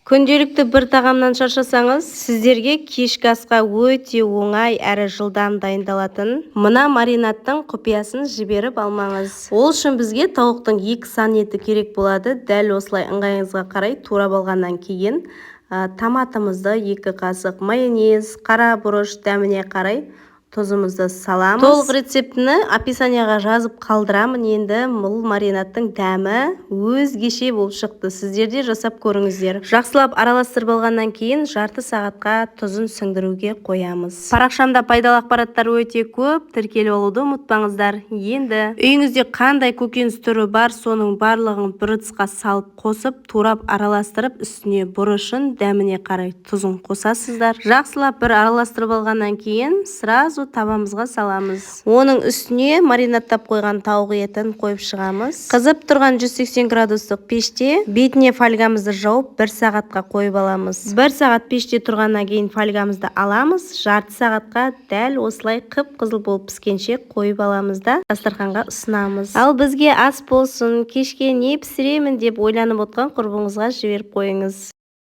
Күнделікті бір тағамнан шаршасаңыз, сіздерге кешкі асқа өте оңай әрі жылдам дайындалатын мына маринадтың құпиясын жіберіп алмаңыз. Ол үшін бізге тауықтың 2 сан еті керек болады. Дәл осылай ыңғайыңызға қарай турап алғаннан кейін томатымызды 2 қасық, майонез, қара бұрыш дәміне қарай тұзымызды саламыз. Толық рецептіні описанияға жазып қалдырамын. Енді бұл маринадтың дәмі өзгеше болып шықты. Сіздер де жасап көріңіздер. Жақсылап араластырып алғаннан кейін жарты сағатқа тұзын сіңдіруге қоямыз. Парақшамда пайдалы ақпараттар өте көп. Тіркеліп алуды ұмытпаңыздар. Енді үйіңізде қандай көкөніс түрі бар, соның барлығын бір ыдысқа салып қосып, турап араластырып, үстіне бұрышын дәміне қарай тұзын қосасыздар. Жақсылап бір араластырып алғаннан кейін сразу табамызға саламыз. Оның үстіне маринадтап қойған тауық етін қойып шығамыз. Қызып тұрған 180 градустық пеште бетіне фольгамызды жауып 1 сағатқа қойып аламыз. 1 сағат пеште тұрғаннан кейін фольгамызды аламыз. Жарты сағатқа дәл осылай қып-қызыл болып піскенше қойып аламыз да дастарханға ұсынамыз. Ал бізге ас болсын, кешке не пісіремін деп ойланып отқан құрбыңызға жіберіп қойыңыз.